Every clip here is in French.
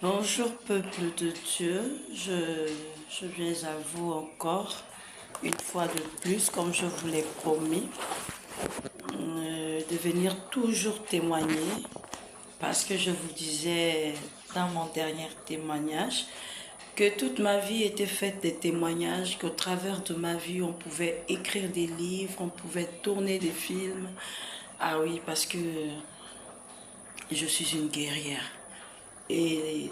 Bonjour peuple de Dieu, je viens à vous encore une fois de plus, comme je vous l'ai promis, de venir toujours témoigner, parce que je vous disais dans mon dernier témoignage que toute ma vie était faite des témoignages, qu'au travers de ma vie on pouvait écrire des livres, on pouvait tourner des films. Ah oui, parce que je suis une guerrière. Et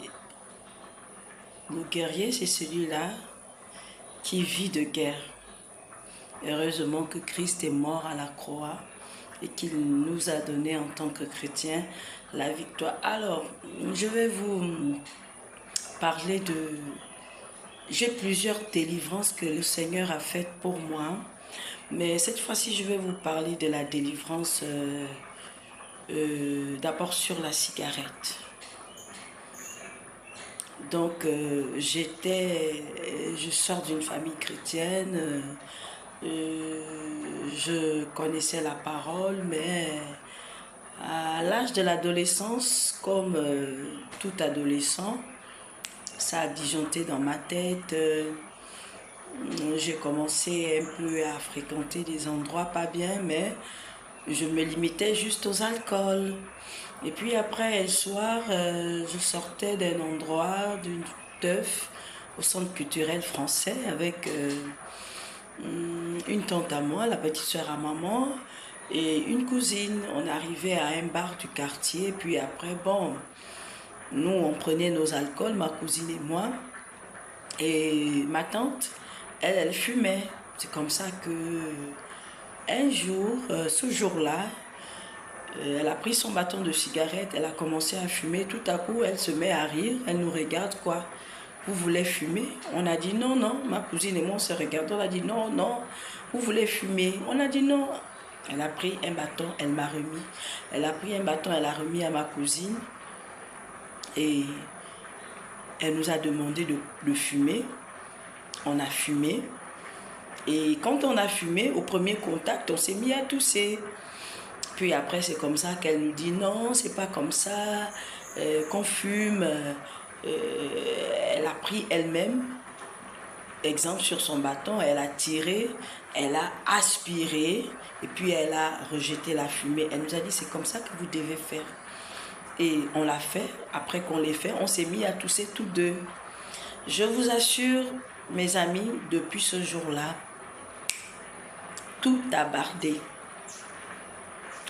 le guerrier, c'est celui-là qui vit de guerre. Heureusement que Christ est mort à la croix et qu'il nous a donné en tant que chrétiens la victoire. Alors, je vais vous parler de... J'ai plusieurs délivrances que le Seigneur a faites pour moi, mais cette fois-ci, je vais vous parler de la délivrance d'abord sur la cigarette. Donc, je sors d'une famille chrétienne, je connaissais la parole, mais à l'âge de l'adolescence, comme tout adolescent, ça a disjoncté dans ma tête. J'ai commencé un peu à fréquenter des endroits pas bien, mais je me limitais juste aux alcools. Et puis après, un soir, je sortais d'un endroit, d'une teuf, au centre culturel français, avec une tante à moi, la petite soeur à maman, et une cousine. On arrivait à un bar du quartier, puis après, bon, nous, on prenait nos alcools, ma cousine et moi, et ma tante, elle fumait. C'est comme ça que un jour, ce jour-là, elle a pris son bâton de cigarette, elle a commencé à fumer. Tout à coup, elle se met à rire, elle nous regarde, quoi. Vous voulez fumer? On a dit non, non. Ma cousine et moi, on se regardons, on a dit non, non. Vous voulez fumer? On a dit non. Elle a pris un bâton, elle m'a remis. Elle a pris un bâton, elle a remis à ma cousine. Et elle nous a demandé de fumer. On a fumé. Et quand on a fumé, au premier contact, on s'est mis à tousser. Puis après, c'est comme ça qu'elle nous dit non, c'est pas comme ça qu'on fume. Elle a pris elle-même, exemple sur son bâton, elle a tiré, elle a aspiré et puis elle a rejeté la fumée. Elle nous a dit c'est comme ça que vous devez faire. Et on l'a fait. Après qu'on l'ait fait, on s'est mis à tousser tous deux. Je vous assure, mes amis, depuis ce jour-là, tout a bardé.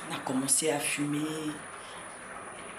On a commencé à fumer.